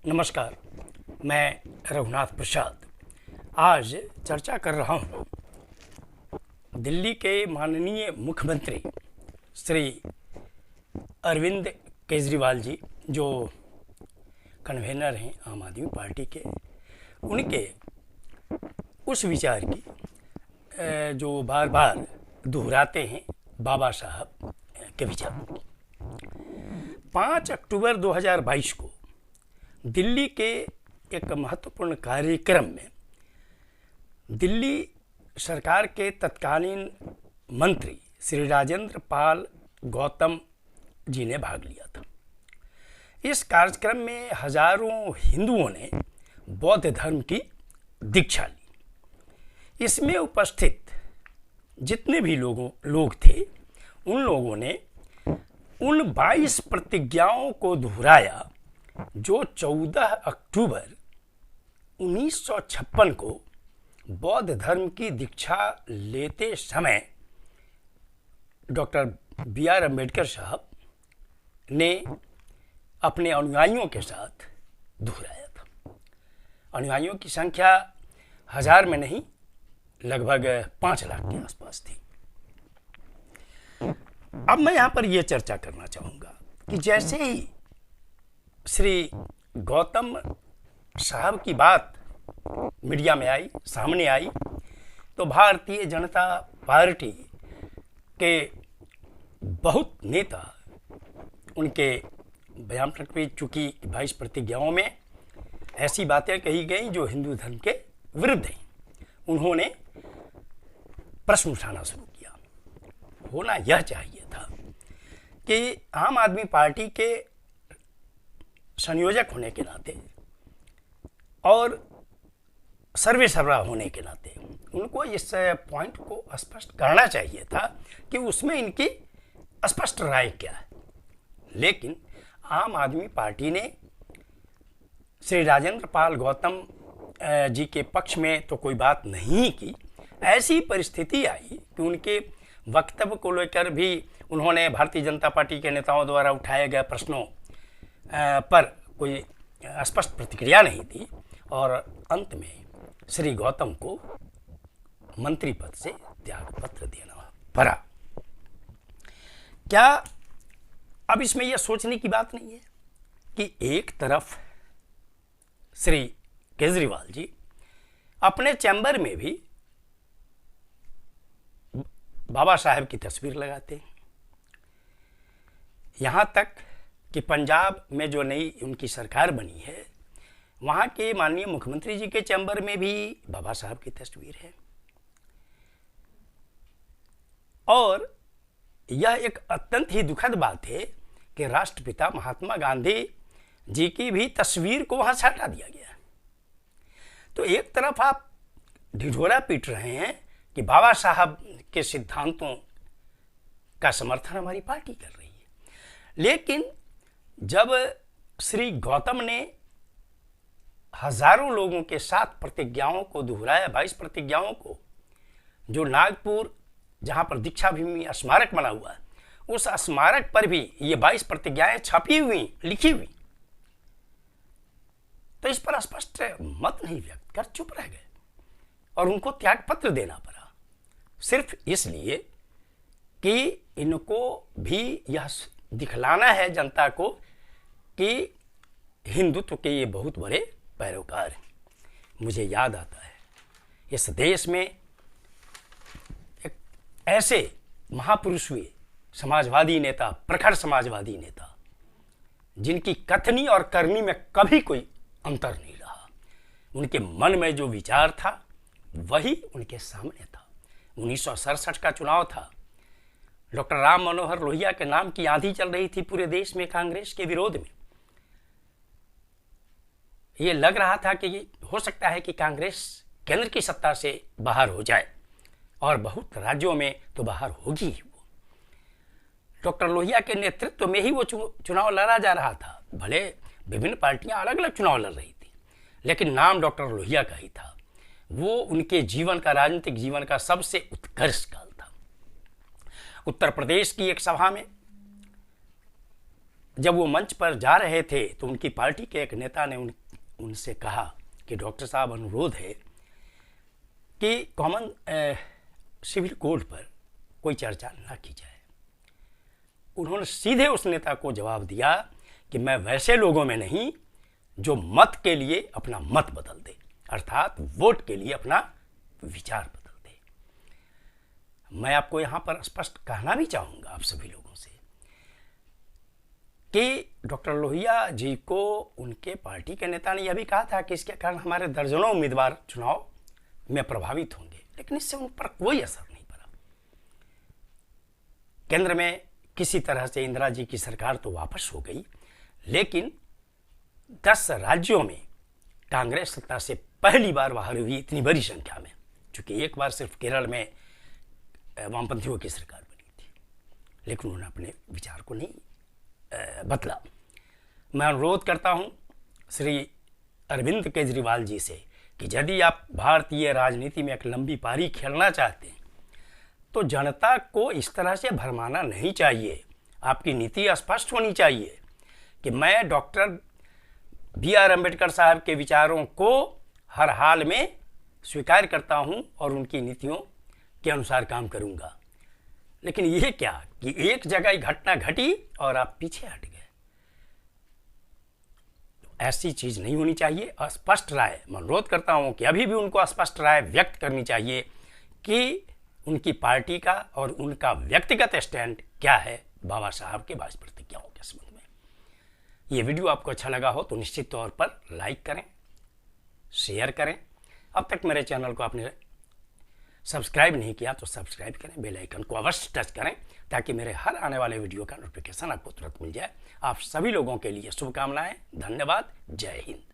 नमस्कार, मैं रघुनाथ प्रसाद आज चर्चा कर रहा हूँ दिल्ली के माननीय मुख्यमंत्री श्री अरविंद केजरीवाल जी, जो कन्वेनर हैं आम आदमी पार्टी के, उनके उस विचार की जो बार बार दोहराते हैं बाबा साहब के विचार की। 5 अक्टूबर 2022 को दिल्ली के एक महत्वपूर्ण कार्यक्रम में दिल्ली सरकार के तत्कालीन मंत्री श्री राजेंद्र पाल गौतम जी ने भाग लिया था। इस कार्यक्रम में हजारों हिंदुओं ने बौद्ध धर्म की दीक्षा ली। इसमें उपस्थित जितने भी लोग थे, उन लोगों ने उन 22 प्रतिज्ञाओं को दोहराया जो 14 अक्टूबर 1956 को बौद्ध धर्म की दीक्षा लेते समय डॉक्टर B.R. अम्बेडकर साहब ने अपने अनुयायियों के साथ दोहराया था। अनुयायियों की संख्या 1000 में नहीं, लगभग 5 लाख के आसपास थी। अब मैं यहाँ पर यह चर्चा करना चाहूँगा कि जैसे ही श्री गौतम साहब की बात मीडिया में आई, सामने आई, तो भारतीय जनता पार्टी के बहुत नेता उनके बयान प्रकट, चूंकि 22 प्रतिज्ञाओं में ऐसी बातें कही गई जो हिंदू धर्म के विरुद्ध हैं, उन्होंने प्रश्न उठाना शुरू किया। होना यह चाहिए था कि आम आदमी पार्टी के संयोजक होने के नाते और सर्वेसर्वा होने के नाते उनको इस पॉइंट को स्पष्ट करना चाहिए था कि उसमें इनकी स्पष्ट राय क्या है। लेकिन आम आदमी पार्टी ने श्री राजेंद्र पाल गौतम जी के पक्ष में तो कोई बात नहीं की। ऐसी परिस्थिति आई कि उनके वक्तव्य को लेकर भी उन्होंने भारतीय जनता पार्टी के नेताओं द्वारा उठाए गए प्रश्नों पर कोई स्पष्ट प्रतिक्रिया नहीं दी और अंत में श्री गौतम को मंत्री पद से त्यागपत्र देना पड़ा। क्या अब इसमें यह सोचने की बात नहीं है कि एक तरफ श्री केजरीवाल जी अपने चैम्बर में भी बाबा साहब की तस्वीर लगाते हैं, यहाँ तक कि पंजाब में जो नई उनकी सरकार बनी है, वहाँ के माननीय मुख्यमंत्री जी के चैम्बर में भी बाबा साहब की तस्वीर है। और यह एक अत्यंत ही दुखद बात है कि राष्ट्रपिता महात्मा गांधी जी की भी तस्वीर को वहाँ से हटा दिया गया। तो एक तरफ आप ढिढोरा पीट रहे हैं कि बाबा साहब के सिद्धांतों का समर्थन हमारी पार्टी कर रही है, लेकिन जब श्री गौतम ने हजारों लोगों के साथ प्रतिज्ञाओं को दोहराया, 22 प्रतिज्ञाओं को, जो नागपुर जहां पर दीक्षा भूमि स्मारक बना हुआ है, उस स्मारक पर भी ये 22 प्रतिज्ञाएं छपी हुई, लिखी हुई, तो इस पर स्पष्ट मत नहीं व्यक्त कर चुप रह गए और उनको त्यागपत्र देना पड़ा, सिर्फ इसलिए कि इनको भी यह दिखलाना है जनता को कि हिंदुत्व के ये बहुत बड़े पैरोकार हैं। मुझे याद आता है इस देश में एक ऐसे महापुरुष हुए समाजवादी नेता, प्रखर समाजवादी नेता, जिनकी कथनी और करनी में कभी कोई अंतर नहीं रहा। उनके मन में जो विचार था वही उनके सामने था। 1967 का चुनाव था, डॉक्टर राम मनोहर लोहिया के नाम की आंधी चल रही थी पूरे देश में कांग्रेस के विरोध में। ये लग रहा था कि हो सकता है कि कांग्रेस केंद्र की सत्ता से बाहर हो जाए और बहुत राज्यों में तो बाहर होगी ही। वो डॉक्टर लोहिया के नेतृत्व में ही वो चुनाव लड़ा जा रहा था। भले विभिन्न पार्टियां अलग अलग चुनाव लड़ रही थी, लेकिन नाम डॉक्टर लोहिया का ही था। वो उनके जीवन का, राजनीतिक जीवन का सबसे उत्कर्ष काल था। उत्तर प्रदेश की एक सभा में जब वो मंच पर जा रहे थे तो उनकी पार्टी के एक नेता ने उनसे कहा कि डॉक्टर साहब, अनुरोध है कि कॉमन सिविल कोड पर कोई चर्चा ना की जाए। उन्होंने सीधे उस नेता को जवाब दिया कि मैं वैसे लोगों में नहीं जो मत के लिए अपना मत बदल दे, अर्थात वोट के लिए अपना विचार बदल दे। मैं आपको यहां पर स्पष्ट कहना भी चाहूंगा आप सभी लोगों से कि डॉक्टर लोहिया जी को उनके पार्टी के नेता ने यह भी कहा था कि इसके कारण हमारे दर्जनों उम्मीदवार चुनाव में प्रभावित होंगे, लेकिन इससे उन पर कोई असर नहीं पड़ा। केंद्र में किसी तरह से इंदिरा जी की सरकार तो वापस हो गई, लेकिन 10 राज्यों में कांग्रेस सत्ता से पहली बार बाहर हुई, इतनी बड़ी संख्या में, चूंकि एक बार सिर्फ केरल में वामपंथियों की सरकार बनी थी, लेकिन उन्होंने अपने विचार को नहीं बदला। मैं अनुरोध करता हूं श्री अरविंद केजरीवाल जी से कि यदि आप भारतीय राजनीति में एक लंबी पारी खेलना चाहते हैं तो जनता को इस तरह से भरमाना नहीं चाहिए। आपकी नीति स्पष्ट होनी चाहिए कि मैं डॉक्टर बी.आर. अम्बेडकर साहब के विचारों को हर हाल में स्वीकार करता हूं और उनकी नीतियों के अनुसार काम करूंगा। लेकिन यह क्या कि एक जगह घटना घटी और आप पीछे हट गए। ऐसी चीज नहीं होनी चाहिए। स्पष्ट राय, मैं अनुरोध करता हूं कि अभी भी उनको स्पष्ट राय व्यक्त करनी चाहिए कि उनकी पार्टी का और उनका व्यक्तिगत स्टैंड क्या है बाबा साहब के वास प्रतिज्ञाओं के संबंध में। ये वीडियो आपको अच्छा लगा हो तो निश्चित तौर पर लाइक करें, शेयर करें। अब तक मेरे चैनल को आपने सब्सक्राइब नहीं किया तो सब्सक्राइब करें, बेल आइकन को अवश्य टच करें ताकि मेरे हर आने वाले वीडियो का नोटिफिकेशन आपको तुरंत मिल जाए। आप सभी लोगों के लिए शुभकामनाएं। धन्यवाद। जय हिंद।